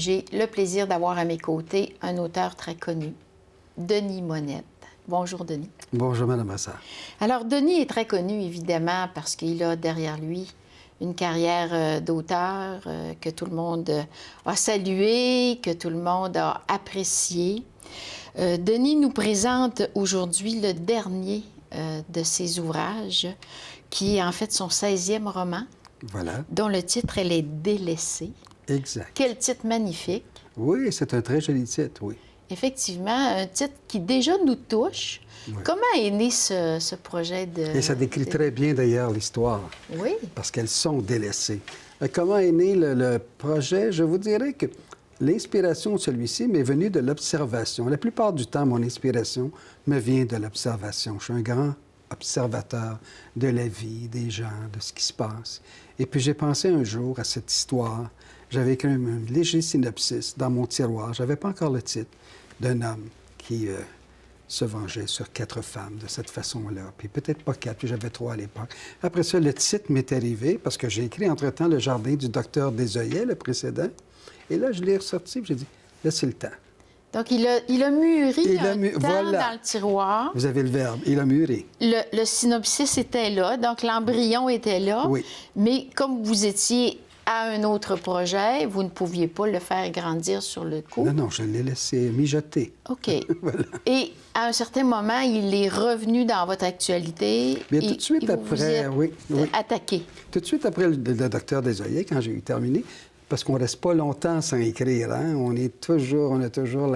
j'ai le plaisir d'avoir à mes côtés un auteur très connu, Denis Monette. Bonjour, Denis. Bonjour, Mme Brassard. Alors, Denis est très connu, évidemment, parce qu'il a derrière lui une carrière d'auteur que tout le monde a salué, que tout le monde a apprécié. Denis nous présente aujourd'hui le dernier de ses ouvrages, qui est en fait son 16e roman, Voilà. dont le titre est « Les délaissés ». Exact. Quel titre magnifique. Oui, c'est un très joli titre, oui. Effectivement, un titre qui déjà nous touche. Oui. Comment est né ce projet de... Et ça décrit très bien, d'ailleurs, l'histoire. Oui. Parce qu'elles sont délaissées. Comment est né le projet? Je vous dirais que l'inspiration de celui-ci m'est venue de l'observation. La plupart du temps, mon inspiration me vient de l'observation. Je suis un grand observateur de la vie, des gens, de ce qui se passe. Et puis j'ai pensé un jour à cette histoire. J'avais écrit un léger synopsis dans mon tiroir. Je n'avais pas encore le titre, d'un homme qui se vengeait sur 4 femmes de cette façon-là. Puis peut-être pas 4, puis j'avais 3 à l'époque. Après ça, le titre m'est arrivé parce que j'ai écrit entre-temps Le jardin du docteur Desoyers, le précédent. Et là, je l'ai ressorti et j'ai dit, laissez le temps. Donc, il a mûri voilà. Dans le tiroir. Vous avez le verbe, il a mûri. Le synopsis était là, donc l'embryon était là. Oui. Mais comme vous étiez à un autre projet, vous ne pouviez pas le faire grandir sur le coup. Non, je l'ai laissé mijoter. OK. Voilà. Et à un certain moment, il est revenu dans votre actualité. Bien, tout de suite après, oui. Attaqué. Tout de suite après le docteur Desoyers, quand j'ai eu terminé, parce qu'on ne reste pas longtemps sans écrire, hein? On a toujours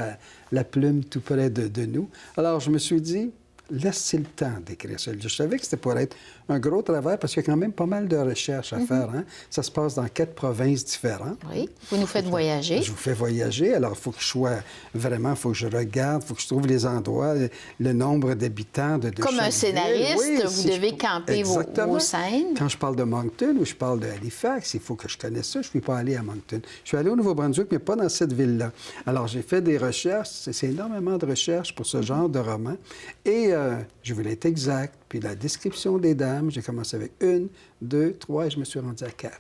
la plume tout près de nous. Alors, je me suis dit, laissez le temps d'écrire ça. Je savais que c'était pour être un gros travail parce qu'il y a quand même pas mal de recherches à faire. Hein? Ça se passe dans 4 provinces différentes. Oui, vous nous faites voyager. Je vous fais voyager. Alors, il faut que je sois vraiment, il faut que je regarde, il faut que je trouve les endroits, le nombre d'habitants de Comme un scénariste, oui, vous devez camper vos scènes. Quand je parle de Moncton ou je parle de Halifax, il faut que je connaisse ça. Je ne suis pas allé à Moncton. Je suis allé au Nouveau-Brunswick, mais pas dans cette ville-là. Alors, j'ai fait des recherches. C'est énormément de recherches pour ce genre de roman. Et je voulais être exact. Puis la description des dames, j'ai commencé avec 1, 2, 3 et je me suis rendu à 4.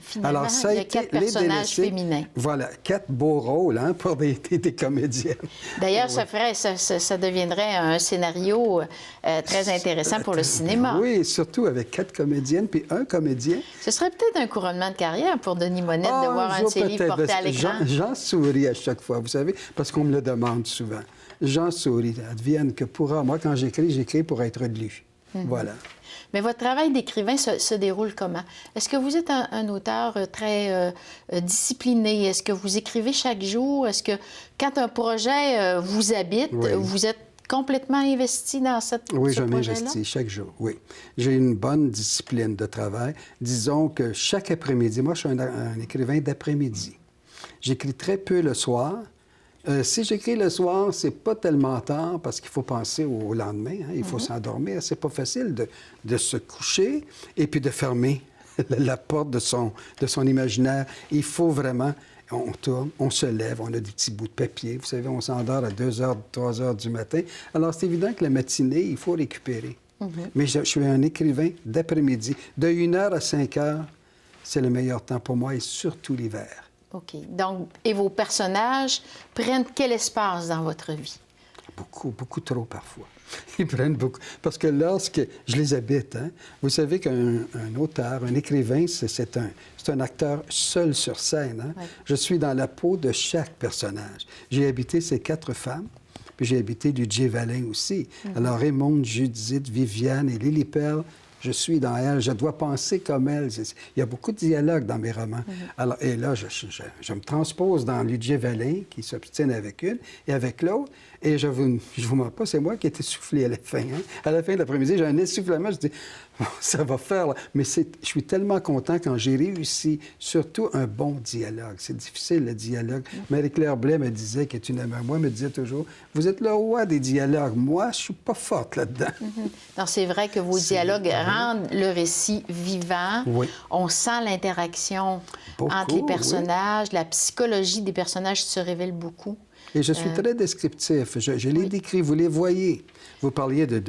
Finalement, alors, ça il y a 4 personnages féminins. Voilà, 4 beaux rôles hein, pour des comédiennes. D'ailleurs, ça deviendrait un scénario très intéressant pour le cinéma. Oui, surtout avec 4 comédiennes puis 1 comédien. Ce serait peut-être un couronnement de carrière pour Denis Monette de voir un de ses livres porté à l'écran. J'en souris à chaque fois, vous savez, parce qu'on me le demande souvent. J'en souris, advienne que pourra. Moi, quand j'écris pour être lu. Voilà. Mais votre travail d'écrivain se déroule comment? Est-ce que vous êtes un auteur très discipliné? Est-ce que vous écrivez chaque jour? Est-ce que quand un projet vous habite, vous êtes complètement investi dans ce projet-là? Oui, je m'investis chaque jour, oui. J'ai une bonne discipline de travail. Disons que chaque après-midi, moi, je suis un écrivain d'après-midi. J'écris très peu le soir. Si j'écris le soir, c'est pas tellement tard parce qu'il faut penser au lendemain. Hein? Il faut s'endormir. C'est pas facile de se coucher et puis de fermer la porte de son imaginaire. Il faut vraiment... On tourne, on se lève, on a des petits bouts de papier. Vous savez, on s'endort à 2 heures, 3 heures du matin. Alors, c'est évident que la matinée, il faut récupérer. Mais je suis un écrivain d'après-midi. De 1 heure à 5 heures, c'est le meilleur temps pour moi et surtout l'hiver. OK. Donc, et vos personnages prennent quel espace dans votre vie? Beaucoup trop parfois. Ils prennent beaucoup. Parce que lorsque je les habite, hein, vous savez qu'un auteur, un écrivain, c'est un acteur seul sur scène. Hein? Oui. Je suis dans la peau de chaque personnage. J'ai habité ces 4 femmes, puis j'ai habité Ludger Valin aussi. Alors, Raymonde, Judith, Viviane et Lily Perle, je suis dans elle, je dois penser comme elle. Il y a beaucoup de dialogues dans mes romans. Alors, et là, je me transpose dans Ludger Valin, qui s'obstine avec une, et avec l'autre. Et je vous mens pas, c'est moi qui ai été soufflé à la fin. Hein? À la fin de l'après-midi, j'ai un essoufflement. Je dis, bon, ça va faire. Là. Mais je suis tellement content quand j'ai réussi, surtout un bon dialogue. C'est difficile, le dialogue. Marie-Claire Blais me disait, qui est une amie à moi, me disait toujours, vous êtes le roi des dialogues. Moi, je suis pas forte là-dedans. Non, c'est vrai que vos dialogues rendent le récit vivant. Oui. On sent l'interaction entre les personnages. La psychologie des personnages se révèle beaucoup. Et je suis très descriptif. Je les décris, vous les voyez. Vous parliez de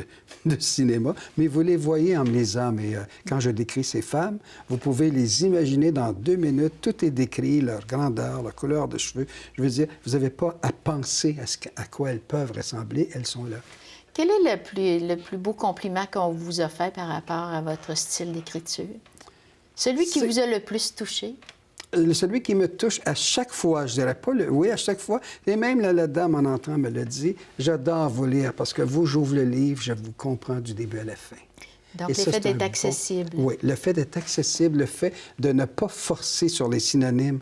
cinéma, mais vous les voyez en me lisant. Mais quand je décris ces femmes, vous pouvez les imaginer dans 2 minutes. Tout est décrit, leur grandeur, leur couleur de cheveux. Je veux dire, vous n'avez pas à penser à quoi elles peuvent ressembler. Elles sont là. Quel est le plus beau compliment qu'on vous a fait par rapport à votre style d'écriture? Celui qui vous a le plus touché? Celui qui me touche à chaque fois, je dirais pas oui, à chaque fois. Et même la dame en entrant me l'a dit, j'adore vous lire parce que vous, j'ouvre le livre, je vous comprends du début à la fin. Donc, le fait d'être accessible. Oui, le fait d'être accessible, le fait de ne pas forcer sur les synonymes.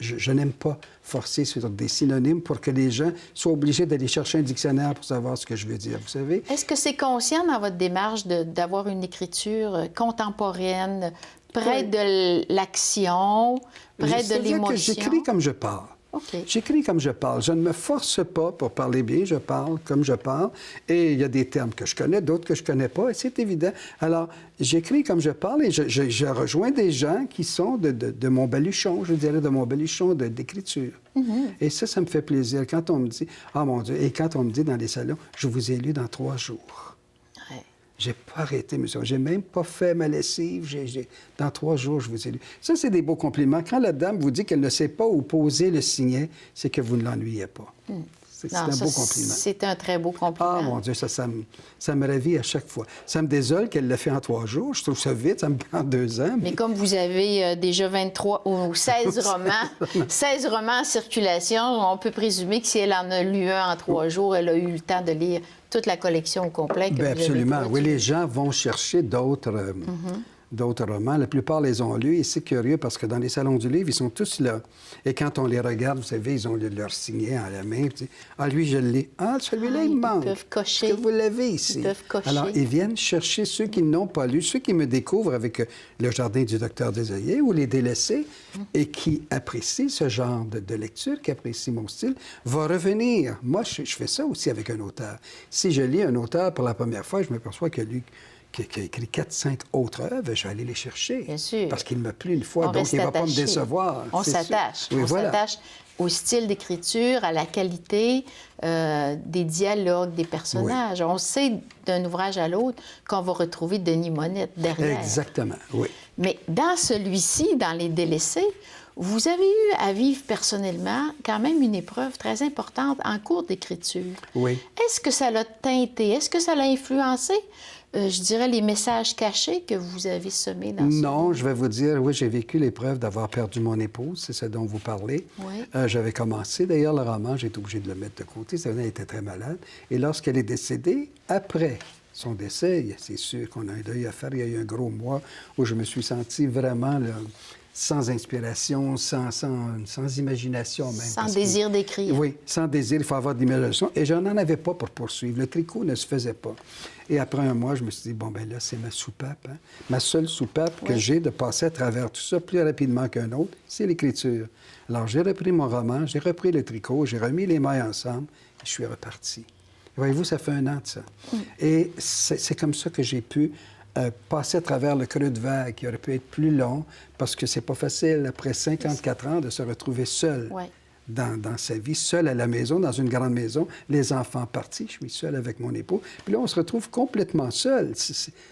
Je n'aime pas forcer sur des synonymes pour que les gens soient obligés d'aller chercher un dictionnaire pour savoir ce que je veux dire, vous savez. Est-ce que c'est conscient dans votre démarche d'avoir une écriture contemporaine, près de l'action, près de l'émotion? Que j'écris comme je parle. Okay. J'écris comme je parle. Je ne me force pas pour parler bien. Je parle comme je parle. Et il y a des termes que je connais, d'autres que je ne connais pas. Et c'est évident. Alors, j'écris comme je parle et je rejoins des gens qui sont de mon baluchon, je dirais, de mon baluchon d'écriture. Mm-hmm. Et ça me fait plaisir. Quand on me dit, ah mon Dieu, et quand on me dit dans les salons, je vous ai lu dans 3 jours. J'ai pas arrêté, monsieur. J'ai même pas fait ma lessive. Dans 3 jours, je vous ai lu. Ça, c'est des beaux compliments. Quand la dame vous dit qu'elle ne sait pas où poser le signet, c'est que vous ne l'ennuyez pas. C'est un beau compliment. C'est un très beau compliment. Ah, mon Dieu, ça me ravit à chaque fois. Ça me désole qu'elle le fait en 3 jours. Je trouve ça vite. Ça me prend 2 ans. Mais comme vous avez déjà 23 ou 16 romans, 16 romans en circulation, on peut présumer que si elle en a lu un en 3 jours, elle a eu le temps de lire toute la collection au complet. Bien, absolument. Oui, les gens vont chercher d'autres romans. La plupart les ont lus et c'est curieux parce que dans les salons du livre, ils sont tous là. Et quand on les regarde, vous savez, ils ont leur signet à la main. Ah, lui, je l'ai. Ah, celui-là, il manque. Ils peuvent cocher. Est-ce que vous l'avez ici? Ils peuvent cocher. Alors, ils viennent chercher ceux qui n'ont pas lu, ceux qui me découvrent avec Le Jardin du Docteur Désœuillé ou Les Délaissés et qui apprécient ce genre de lecture, qui apprécient mon style, va revenir. Moi, je fais ça aussi avec un auteur. Si je lis un auteur pour la première fois, je m'aperçois qu'il a écrit 4-5 autres œuvres, je vais aller les chercher. Bien sûr. Parce qu'il m'a plu une fois, donc il ne va pas me décevoir. On s'attache. Oui, on s'attache au style d'écriture, à la qualité des dialogues, des personnages. Oui. On sait d'un ouvrage à l'autre qu'on va retrouver Denis Monette derrière. Exactement, oui. Mais dans celui-ci, dans Les Délaissés, vous avez eu à vivre personnellement quand même une épreuve très importante en cours d'écriture. Oui. Est-ce que ça l'a teinté? Est-ce que ça l'a influencé? Je dirais, les messages cachés que vous avez semés dans ce Non, je vais vous dire, oui, j'ai vécu l'épreuve d'avoir perdu mon épouse, c'est ce dont vous parlez. Oui. J'avais commencé, d'ailleurs, le roman, j'ai été obligé de le mettre de côté, elle était très malade. Et lorsqu'elle est décédée, après son décès, c'est sûr qu'on a un deuil à faire, il y a eu un gros mois où je me suis senti vraiment là, sans inspiration, sans imagination même. Sans désir d'écrire. Oui, sans désir, il faut avoir de l'imagination. Et je n'en avais pas pour poursuivre. Le tricot ne se faisait pas. Et après un mois, je me suis dit, bon, ben là, c'est ma soupape. Hein? Ma seule soupape que j'ai de passer à travers tout ça plus rapidement qu'un autre, c'est l'écriture. Alors, j'ai repris mon roman, j'ai repris le tricot, j'ai remis les mailles ensemble et je suis reparti. Voyez-vous, ça fait 1 an de ça. Et c'est comme ça que j'ai pu passer à travers le creux de vague qui aurait pu être plus long parce que c'est pas facile, après 54 ans, de se retrouver seul dans sa vie, seul à la maison, dans une grande maison, les enfants partis, je suis seul avec mon époux. Puis là, on se retrouve complètement seul.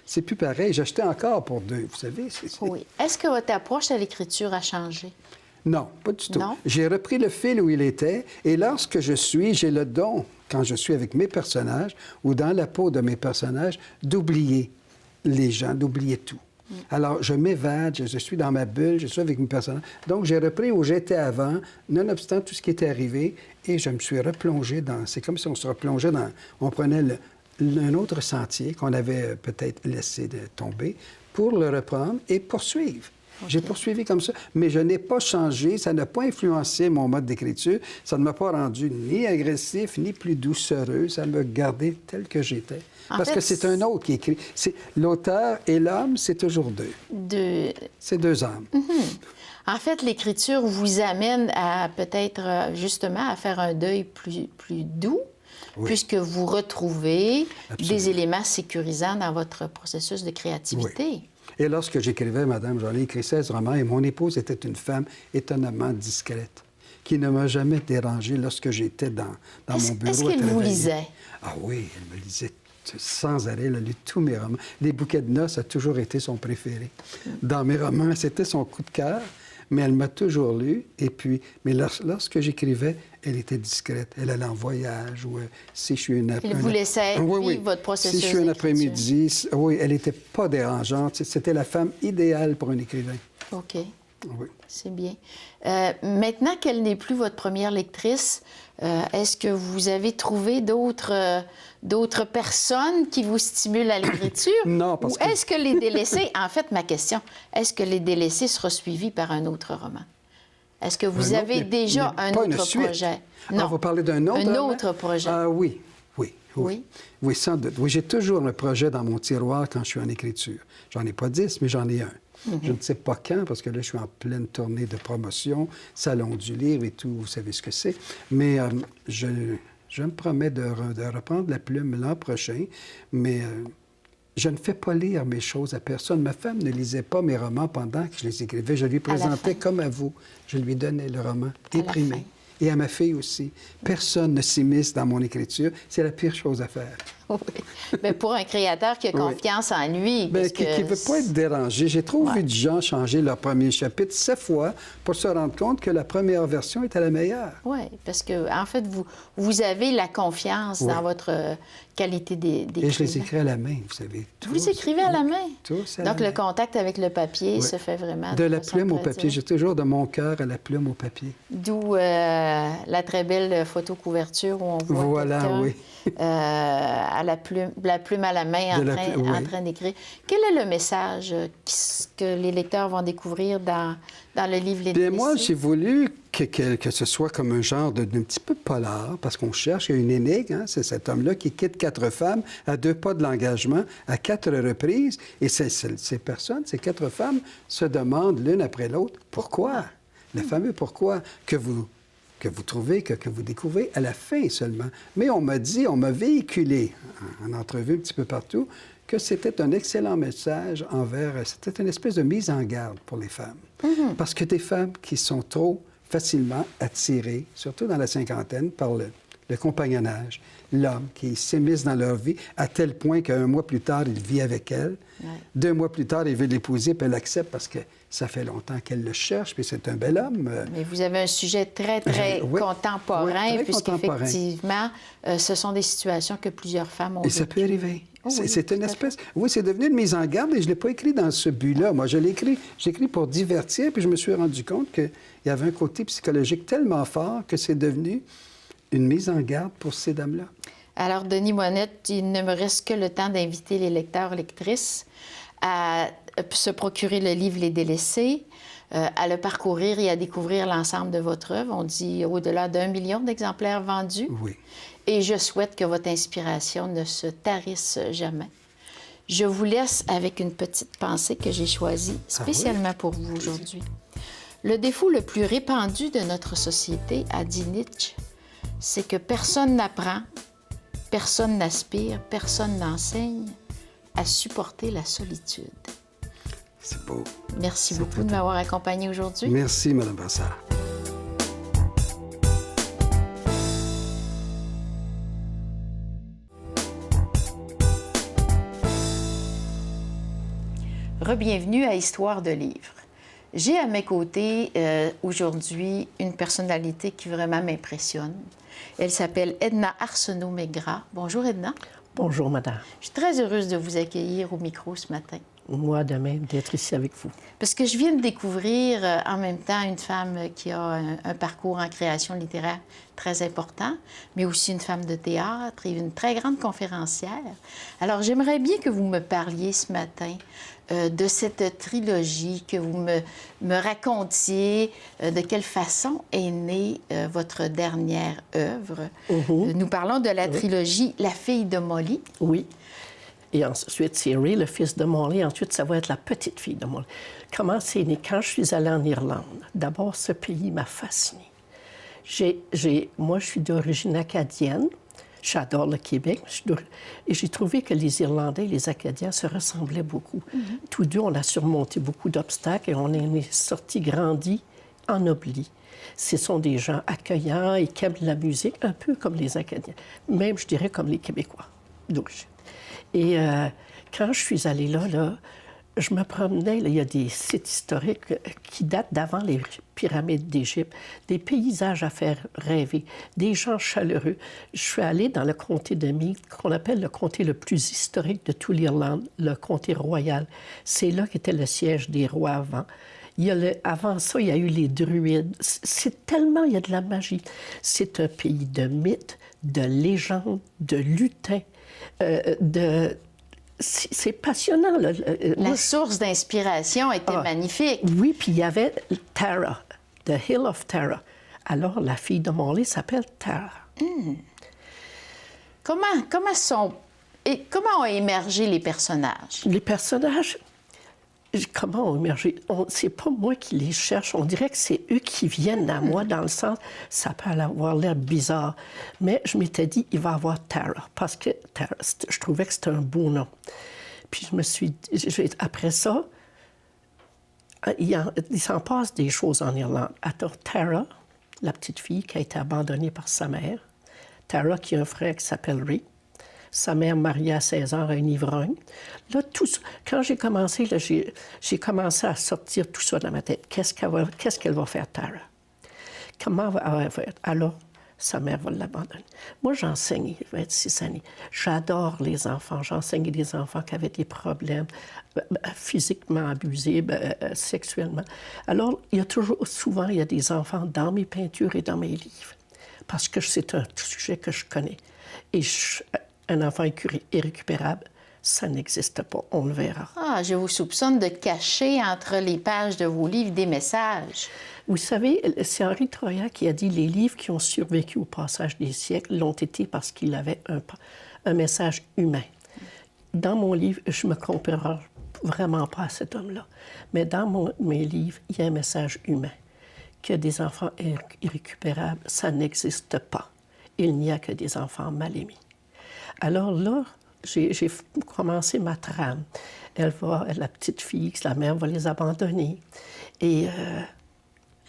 C'est plus pareil. J'achetais encore pour 2, vous savez. Oui. Est-ce que votre approche à l'écriture a changé? Non, pas du tout. Non? J'ai repris le fil où il était, et lorsque j'ai le don, quand je suis avec mes personnages, ou dans la peau de mes personnages, d'oublier les gens, d'oublier tout. Alors, je m'évade, je suis dans ma bulle, je suis avec mes personnages. Donc, j'ai repris où j'étais avant, nonobstant tout ce qui était arrivé, et je me suis replongé dans... C'est comme si on se replongeait dans... On prenait un autre sentier qu'on avait peut-être laissé tomber pour le reprendre et poursuivre. Okay. J'ai poursuivi comme ça, mais je n'ai pas changé, ça n'a pas influencé mon mode d'écriture, ça ne m'a pas rendu ni agressif, ni plus doucereux, ça m'a gardé tel que j'étais. Parce que c'est un autre qui écrit. L'auteur et l'homme, c'est toujours 2. C'est 2 âmes. En fait, l'écriture vous amène à peut-être justement à faire un deuil plus doux, puisque vous retrouvez des éléments sécurisants dans votre processus de créativité. Oui. Et lorsque j'écrivais, madame, j'en ai écrit 16 romans, et mon épouse était une femme étonnamment discrète, qui ne m'a jamais dérangé lorsque j'étais dans mon bureau. Est-ce qu'elle vous lisait? Ah oui, elle me lisait sans arrêt. Elle a lu tous mes romans. Les bouquets de noces a toujours été son préféré. Dans mes romans, c'était son coup de cœur, mais elle m'a toujours lu. Et puis, mais lorsque j'écrivais, elle était discrète. Elle allait en voyage ou si je suis une... Elle vous laissait vivre votre processus. Si je suis un après-midi, oui, elle n'était pas dérangeante. C'était la femme idéale pour un écrivain. OK. Oui. C'est bien. Maintenant qu'elle n'est plus votre première lectrice, est-ce que vous avez trouvé d'autres personnes qui vous stimulent à l'écriture? Non, parce que... Ou est-ce que Les Délaissés, en fait, ma question, est-ce que Les Délaissés sera suivi par un autre roman? Est-ce que vous avez déjà un autre projet? Non. Vous parlez d'un autre roman? Un autre projet. Ah oui, sans doute. Oui, j'ai toujours un projet dans mon tiroir quand je suis en écriture. J'en ai pas 10, mais j'en ai un. Je ne sais pas quand, parce que là, je suis en pleine tournée de promotion, Salon du livre et tout, vous savez ce que c'est. Mais je me promets de reprendre la plume l'an prochain, mais je ne fais pas lire mes choses à personne. Ma femme ne lisait pas mes romans pendant que je les écrivais. Je lui présentais comme à vous. Je lui donnais le roman imprimé. Et à ma fille aussi. Personne ne s'immisce dans mon écriture. C'est la pire chose à faire. Oui. Mais pour un créateur qui a confiance en lui... Qui ne veut pas être dérangé. J'ai trop vu de gens changer leur premier chapitre 7 fois pour se rendre compte que la première version était la meilleure. Oui, parce que en fait, vous avez la confiance dans votre qualité d'écrivain. Et je les écris à la main, vous savez. Vous écrivez à la main? Tous à Donc, la le contact avec le papier se fait vraiment... De la plume au papier. J'ai toujours de mon cœur à la plume au papier. D'où la très belle photo couverture où on voit à la plume à la main en train d'écrire. Quel est le message que les lecteurs vont découvrir dans le livre Les Délaissés? Moi, j'ai voulu que ce soit comme un genre d'un petit peu polar, parce qu'on cherche, il y a une énigme, hein? C'est cet homme-là qui quitte 4 femmes à 2 pas de l'engagement à 4 reprises. Et ces personnes, ces 4 femmes, se demandent l'une après l'autre, pourquoi? Le fameux pourquoi que vous trouvez, que vous découvrez à la fin seulement. Mais on m'a véhiculé en entrevue un petit peu partout, que c'était un excellent message c'était une espèce de mise en garde pour les femmes. Parce que des femmes qui sont trop facilement attirées, surtout dans la cinquantaine, par le compagnonnage, l'homme qui s'immisce dans leur vie à tel point qu'un mois plus tard, il vit avec elle. 2 mois plus tard, il veut l'épouser, puis elle accepte parce que ça fait longtemps qu'elle le cherche, puis c'est un bel homme. Mais vous avez un sujet très, très contemporain, puisqu'effectivement, ce sont des situations que plusieurs femmes ont vécues. Et ça peut arriver. C'est une espèce... Oui, c'est devenu une mise en garde et je ne l'ai pas écrit dans ce but-là. Moi, j'écris pour divertir, puis je me suis rendu compte qu'il y avait un côté psychologique tellement fort que c'est devenu une mise en garde pour ces dames-là. Alors, Denis Monette, il ne me reste que le temps d'inviter les lecteurs, lectrices à se procurer le livre Les Délaissés, à le parcourir et à découvrir l'ensemble de votre œuvre. On dit au-delà d'1 million d'exemplaires vendus. Oui. Et je souhaite que votre inspiration ne se tarisse jamais. Je vous laisse avec une petite pensée que j'ai choisie spécialement pour vous aujourd'hui. Le défaut le plus répandu de notre société, a dit Nietzsche, c'est que personne n'apprend, personne n'aspire, personne n'enseigne à supporter la solitude. C'est beau. Merci beaucoup de m'avoir accompagnée aujourd'hui. Merci, Mme Brassard. Rebienvenue à Histoire de livre. J'ai à mes côtés aujourd'hui une personnalité qui vraiment m'impressionne. Elle s'appelle Edna Arsenault-Mégras. Bonjour, Edna. Bonjour, madame. Je suis très heureuse de vous accueillir au micro ce matin. Moi, de même, d'être ici avec vous. Parce que je viens de découvrir en même temps une femme qui a un parcours en création littéraire très important, mais aussi une femme de théâtre et une très grande conférencière. Alors, j'aimerais bien que vous me parliez ce matin de cette trilogie, que vous me racontiez de quelle façon est née votre dernière œuvre. Nous parlons de la trilogie La fille de Molly. Oui. Et ensuite, c'est Ray, le fils de Molly. Ensuite, ça va être la petite fille de Molly. Comment c'est né? Quand je suis allée en Irlande, d'abord, ce pays m'a fascinée. Moi, je suis d'origine acadienne. J'adore le Québec. Et j'ai trouvé que les Irlandais et les Acadiens se ressemblaient beaucoup. Tous deux, on a surmonté beaucoup d'obstacles et on est sortis grandis ennoblis. Ce sont des gens accueillants et qui aiment la musique, un peu comme les Acadiens, même, je dirais, comme les Québécois d'origine. Et quand je suis allée là, je me promenais, là, il y a des sites historiques qui datent d'avant les pyramides d'Égypte, des paysages à faire rêver, des gens chaleureux. Je suis allée dans le comté de Meath, qu'on appelle le comté le plus historique de toute l'Irlande, le comté royal. C'est là qu'était le siège des rois avant. Avant ça, il y a eu les druides. Il y a de la magie. C'est un pays de mythes, de légendes, de lutins, c'est passionnant. Là. La source d'inspiration était magnifique. Oui, puis il y avait Tara, The Hill of Tara. Alors, la fille de Morley s'appelle Tara. Comment ont émergé les personnages? Les personnages, comment ont émergé? C'est pas moi qui les cherche. On dirait que c'est eux qui viennent à moi, dans le sens, ça peut avoir l'air bizarre. Mais je m'étais dit, il va y avoir Tara, parce que Tara, je trouvais que c'était un beau nom. Puis je me suis dit, après ça, il s'en passe des choses en Irlande. Alors, Tara, la petite fille qui a été abandonnée par sa mère, Tara qui a un frère qui s'appelle Ray, sa mère mariée à 16 ans à un ivrogne. Là, tout ça, quand j'ai commencé, là, j'ai commencé à sortir tout ça dans ma tête. Qu'est-ce qu'elle va faire, Tara? Comment va-t-elle faire? Alors, sa mère va l'abandonner. Moi, j'enseigne 26 années. J'adore les enfants. J'enseignais des enfants qui avaient des problèmes physiquement abusés, sexuellement. Alors, souvent, il y a des enfants dans mes peintures et dans mes livres, parce que c'est un sujet que je connais. Et un enfant irrécupérable, ça n'existe pas. On le verra. Ah, je vous soupçonne de cacher entre les pages de vos livres des messages. Vous savez, c'est Henri Troyat qui a dit « Les livres qui ont survécu au passage des siècles l'ont été parce qu'ils avaient un message humain. » Dans mon livre, je me compare vraiment pas à cet homme-là. Mais dans mes livres, il y a un message humain. Que des enfants irrécupérables, ça n'existe pas. Il n'y a que des enfants mal aimés. Alors là, j'ai commencé ma trame. La petite fille, la mère va les abandonner. Et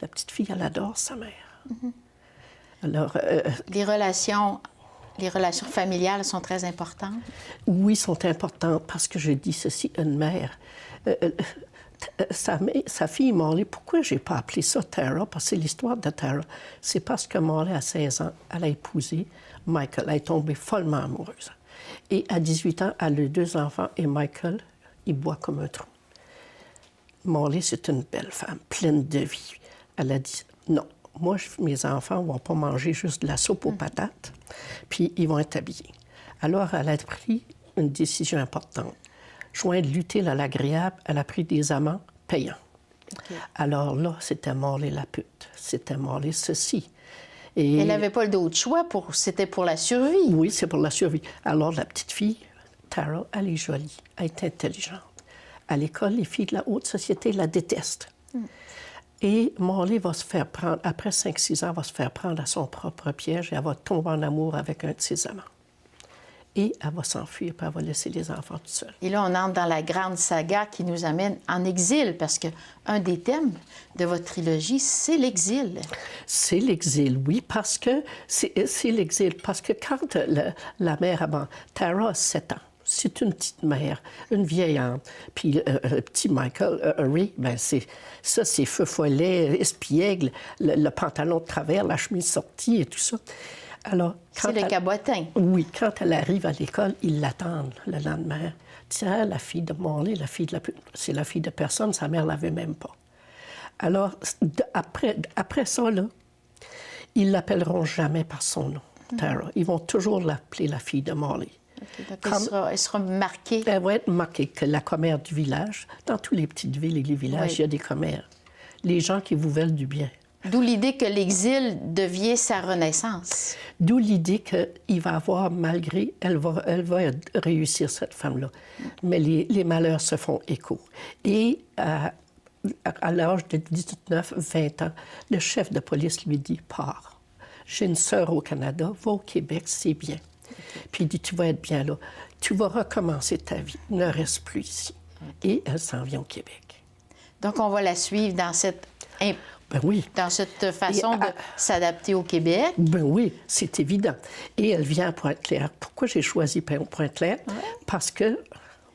la petite fille, elle adore sa mère. Mm-hmm. Alors... Les relations familiales sont très importantes? Oui, sont importantes parce que je dis ceci, une mère... sa fille Morley, pourquoi je n'ai pas appelé ça Tara? Parce que c'est l'histoire de Tara. C'est parce que Morley, à 16 ans, elle a épousé Michael. Elle est tombée follement amoureuse. Et à 18 ans, elle a 2 enfants et Michael, il boit comme un trou. Morley, c'est une belle femme, pleine de vie. Elle a dit, non, moi, mes enfants ne vont pas manger juste de la soupe aux patates, puis ils vont être habillés. Alors, elle a pris une décision importante. Joindre l'utile à l'agréable, elle a pris des amants payants. Okay. Alors là, c'était Morley la pute. C'était Morley ceci. Et... Elle n'avait pas d'autre choix, c'était pour la survie. Oui, c'est pour la survie. Alors, la petite fille, Tara, elle est jolie, elle est intelligente. À l'école, les filles de la haute société la détestent. Et Morley va se faire prendre, après 5-6 ans, va se faire prendre à son propre piège et elle va tomber en amour avec un de ses amants. Et elle va s'enfuir, puis elle va laisser les enfants tout seuls. Et là, on entre dans la grande saga qui nous amène en exil, parce qu'un des thèmes de votre trilogie, c'est l'exil. C'est l'exil, oui, parce que c'est l'exil. Parce que quand la mère Tara a 7 ans, c'est une petite mère, une vieille âme. Puis le petit Michael, Ray, bien, c'est feu follet, espiègle, le pantalon de travers, la chemise sortie et tout ça. Alors, c'est le cabotin. Oui, quand elle arrive à l'école, ils l'attendent le lendemain. Tiens, la fille de Morley, c'est la fille de personne, sa mère ne l'avait même pas. Alors, après ça, là, ils ne l'appelleront jamais par son nom, Tara. Ils vont toujours l'appeler la fille de Morley. Okay, donc elle sera marquée. Elle va être marquée que la commère du village. Dans toutes les petites villes et les villages, il y a des commères. Les gens qui vous veulent du bien. D'où l'idée que l'exil devient sa renaissance. D'où l'idée qu'il va avoir, malgré... Elle va réussir, cette femme-là. Mais les malheurs se font écho. Et à l'âge de 19-20 ans, le chef de police lui dit « Pars. J'ai une sœur au Canada, va au Québec, c'est bien. » Puis il dit « Tu vas être bien là. Tu vas recommencer ta vie. Ne reste plus ici. » Et elle s'en vient au Québec. Donc, on va la suivre dans cette Ben oui. Dans cette façon de s'adapter au Québec. Ben oui, c'est évident. Et elle vient à Pointe-Claire. Pourquoi j'ai choisi Pointe-Claire? Ouais. Parce que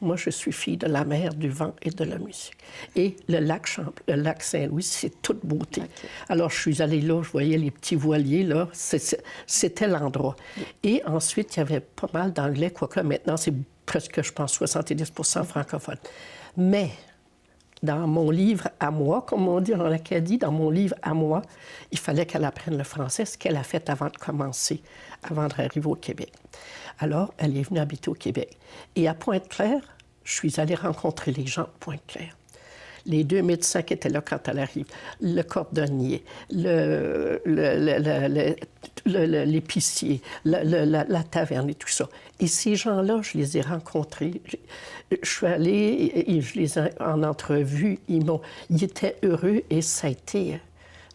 moi, je suis fille de la mer, du vent et de la musique. Et le lac Saint-Louis, c'est toute beauté. Okay. Alors, je suis allée là, je voyais les petits voiliers, là. C'était l'endroit. Et ensuite, il y avait pas mal d'anglais, quoique maintenant, c'est presque, je pense, 70% francophone. Mais dans mon livre à moi, comme on dit en Acadie, dans mon livre à moi, il fallait qu'elle apprenne le français, ce qu'elle a fait avant de commencer, avant d'arriver au Québec. Alors, elle est venue habiter au Québec. Et à Pointe-Claire, je suis allée rencontrer les gens de Pointe-Claire. Les 2 médecins qui étaient là quand elle arrive, le cordonnier, l'épicier, la taverne et tout ça. Et ces gens-là, je les ai rencontrés. Je suis allée et je les ai en entrevue. Ils étaient heureux et ça a été...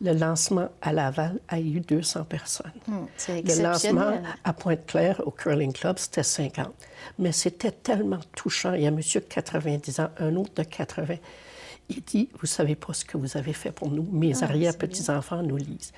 Le lancement à Laval a eu 200 personnes. C'est le lancement à Pointe-Claire, au Curling Club, c'était 50. Mais c'était tellement touchant. Il y a un monsieur de 90 ans, un autre de 80. Il dit, vous ne savez pas ce que vous avez fait pour nous. Mes arrière-petits-enfants nous lisent.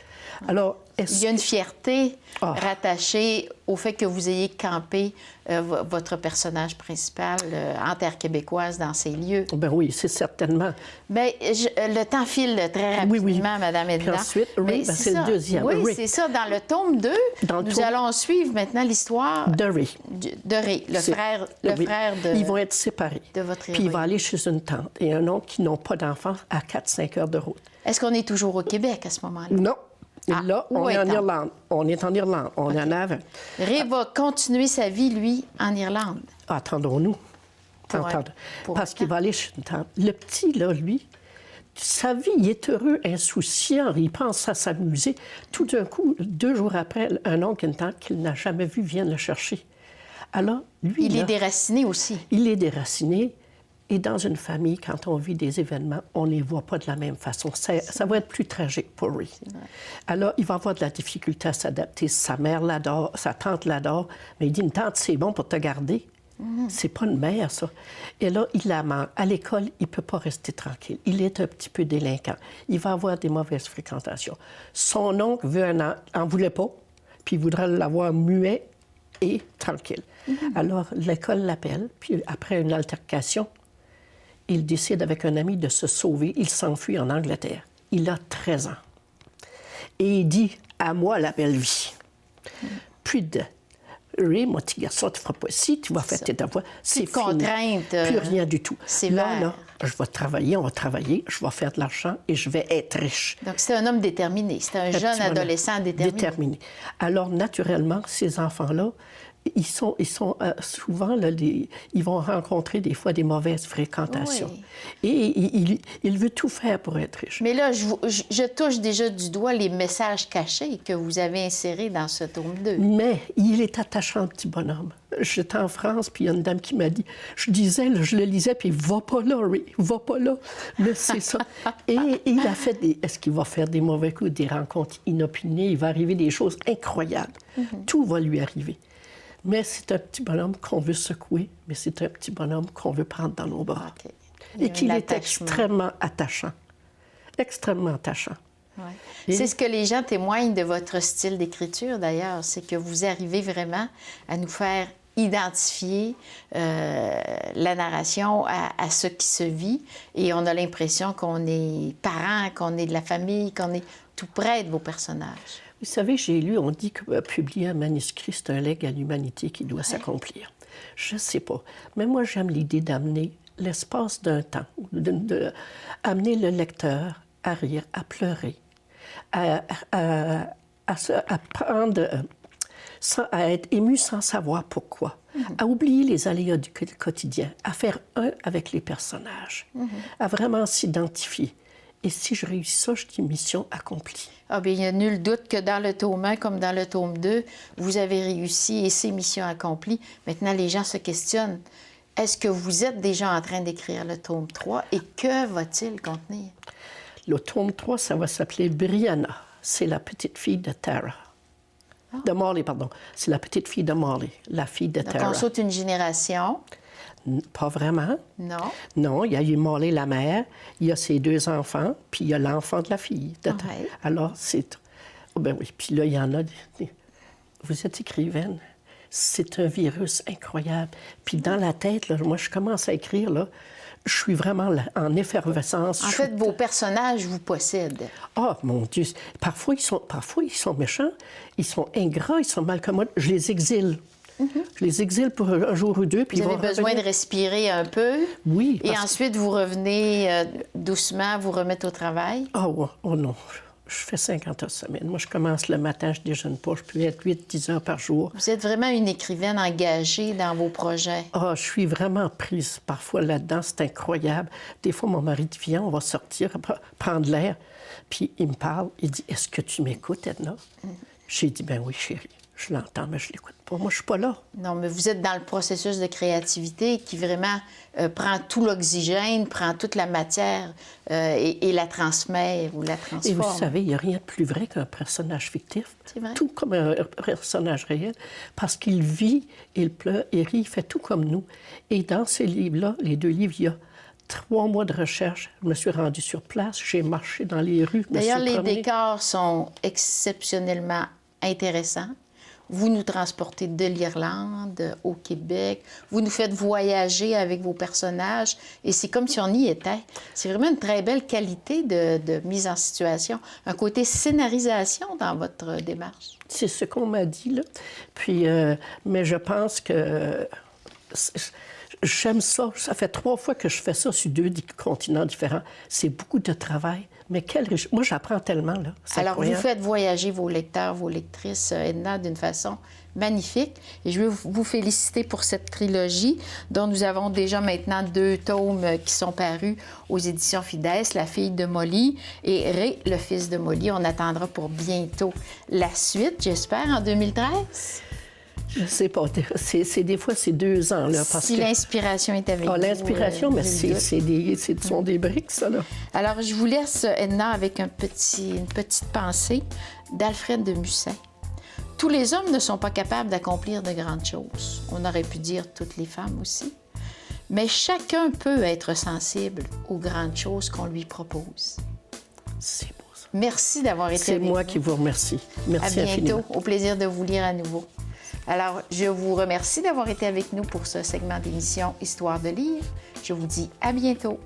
Alors, il y a une fierté rattachée au fait que vous ayez campé votre personnage principal en terre québécoise dans ces lieux. Ben oui, c'est certainement. Mais le temps file très rapidement, oui. Mme Edna. Puis ensuite, c'est le deuxième. Oui, c'est ça. Dans le tome 2, nous allons suivre maintenant l'histoire de Ray. De Ray, le frère de... Ils vont être séparés. De votre héroïne. Puis il va aller chez une tante et un oncle qui n'ont pas d'enfants à 4-5 heures de route. Est-ce qu'on est toujours au Québec à ce moment-là? Non. Et là, on est en Irlande. On est en Irlande. On en a avant. Ray va continuer sa vie, lui, en Irlande. Attendons-nous. Parce qu'il va aller chez une tante. Le petit, là, lui, sa vie, il est heureux, insouciant, il pense à s'amuser. Tout d'un coup, 2 jours après, un oncle et une tante qu'il n'a jamais vu viennent le chercher. Alors, lui... Il est déraciné aussi. Il est déraciné. Et dans une famille, quand on vit des événements, on ne les voit pas de la même façon. Ça va être plus tragique pour lui. Alors, il va avoir de la difficulté à s'adapter. Sa mère l'adore, sa tante l'adore, mais il dit, une tante, c'est bon pour te garder. C'est pas une mère, ça. Et là, il la manque. À l'école, il ne peut pas rester tranquille. Il est un petit peu délinquant. Il va avoir des mauvaises fréquentations. Son oncle en voulait pas, puis il voudrait l'avoir muet et tranquille. Alors, l'école l'appelle, puis après une altercation, il décide avec un ami de se sauver. Il s'enfuit en Angleterre. Il a 13 ans. Et il dit, à moi la belle vie. Plus de... Ray, mon petit garçon, tu ne feras pas ci, tu vas faire tes devoirs. C'est fini. Contrainte. Plus rien du tout. Là, je vais travailler, on va travailler, je vais faire de l'argent et je vais être riche. Donc, c'est un homme déterminé. C'est un jeune adolescent déterminé. Alors, naturellement, ces enfants-là, ils sont souvent, là, ils vont rencontrer des fois des mauvaises fréquentations. Oui. Et il veut tout faire pour être riche. Mais là, je touche déjà du doigt les messages cachés que vous avez insérés dans ce tome 2. Mais il est attachant, le petit bonhomme. J'étais en France, puis il y a une dame qui m'a dit, je le lisais, puis va pas là, Ray, va pas là. Mais c'est ça. Et il a fait est-ce qu'il va faire des mauvais coups, des rencontres inopinées? Il va arriver des choses incroyables. Tout va lui arriver. Mais c'est un petit bonhomme qu'on veut secouer, mais c'est un petit bonhomme qu'on veut prendre dans nos bras. Okay. Et qu'il est extrêmement attachant. Extrêmement attachant. Ouais. C'est ce que les gens témoignent de votre style d'écriture, d'ailleurs. C'est que vous arrivez vraiment à nous faire identifier la narration à ce qui se vit. Et on a l'impression qu'on est parents, qu'on est de la famille, qu'on est tout près de vos personnages. Vous savez, j'ai lu, on dit que publier un manuscrit, c'est un legs à l'humanité qui doit s'accomplir. Je ne sais pas. Mais moi, j'aime l'idée d'amener l'espace d'un temps, amener le lecteur à rire, à pleurer, à être ému sans savoir pourquoi, à oublier les aléas du quotidien, à faire un avec les personnages, à vraiment s'identifier. Et si je réussis ça, je dis mission accomplie. Ah bien, il n'y a nul doute que dans le tome 1 comme dans le tome 2, vous avez réussi et c'est mission accomplie. Maintenant, les gens se questionnent. Est-ce que vous êtes déjà en train d'écrire le tome 3 et que va-t-il contenir? Le tome 3, ça va s'appeler Brianna. C'est la petite fille de Tara. De Molly, pardon. C'est la petite fille de Molly, la fille de Tara. Donc, on saute une génération. Pas vraiment. Non? Non, il y a eu Molly, la mère, il y a ses 2 enfants, puis il y a l'enfant de la fille. Ouais. Alors, c'est... Oh, ben oui, puis là, il y en a... Vous êtes écrivaine. C'est un virus incroyable. Puis dans la tête, là, moi, je commence à écrire, là, je suis vraiment là, en effervescence. En fait, vos personnages vous possèdent. Oh, mon Dieu! Parfois, ils sont méchants, ils sont ingrats, ils sont malcommodes. Je les exile. Je les exile pour un jour ou deux, puis Vous ils avez vont besoin revenir. de respirer un peu. Oui. Et parce- ensuite, vous revenez doucement, vous remettre au travail. Oh non, je fais 50 heures semaine. Moi, je commence le matin, je déjeune pas. Je peux être 8-10 heures par jour. Vous êtes vraiment une écrivaine engagée dans vos projets. Ah, je suis vraiment prise parfois là-dedans. C'est incroyable. Des fois, mon mari dit, viens, on va sortir, prendre l'air. Puis il me parle, il dit, est-ce que tu m'écoutes, Edna? J'ai dit, ben oui, chérie. Je l'entends, mais je l'écoute pas. Moi, je suis pas là. Non, mais vous êtes dans le processus de créativité qui vraiment prend tout l'oxygène, prend toute la matière et la transmet ou la Et transforme. vous savez, il n'y a rien de plus vrai qu'un personnage fictif. C'est vrai. Tout comme un personnage réel, parce qu'il vit, il pleure, il rit, il fait tout comme nous. Et dans ces livres-là, les 2 livres, il y a 3 mois de recherche. Je me suis rendue sur place, j'ai marché dans les rues. je me D'ailleurs, suis les promenée. décors sont exceptionnellement intéressants. Vous nous transportez de l'Irlande au Québec. Vous nous faites voyager avec vos personnages. Et c'est comme si on y était. C'est vraiment une très belle qualité de mise en situation. Un côté scénarisation dans votre démarche. C'est ce qu'on m'a dit, là. Puis, mais je pense que j'aime ça. Ça fait 3 fois que je fais ça sur 2 continents différents. C'est beaucoup de travail. Mais moi, j'apprends tellement, là. C'est Alors, incroyable. vous faites voyager vos lecteurs, vos lectrices, Edna, d'une façon magnifique. Et je veux vous féliciter pour cette trilogie dont nous avons déjà maintenant 2 tomes qui sont parus aux éditions Fides, La fille de Molly et Ray, le fils de Molly. On attendra pour bientôt la suite, j'espère, en 2013. Je sais pas. Des fois, c'est 2 ans, là. Parce Si que... l'inspiration est avec vous. l'inspiration, mais je le doute. ce sont des briques, ça, là. Alors, je vous laisse, Edna, avec une petite pensée d'Alfred de Musset. Tous les hommes ne sont pas capables d'accomplir de grandes choses. On aurait pu dire toutes les femmes aussi. Mais chacun peut être sensible aux grandes choses qu'on lui propose. C'est beau, ça. Merci d'avoir été C'est avec moi nous. qui vous remercie. Merci À bientôt. infiniment. Au plaisir de vous lire à nouveau. Alors, je vous remercie d'avoir été avec nous pour ce segment d'émission Histoire de lire. Je vous dis à bientôt.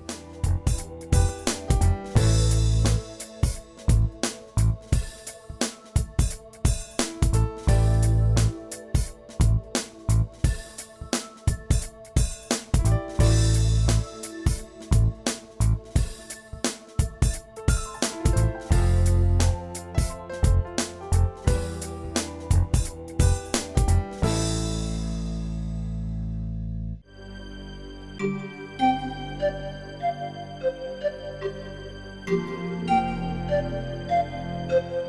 Thank you.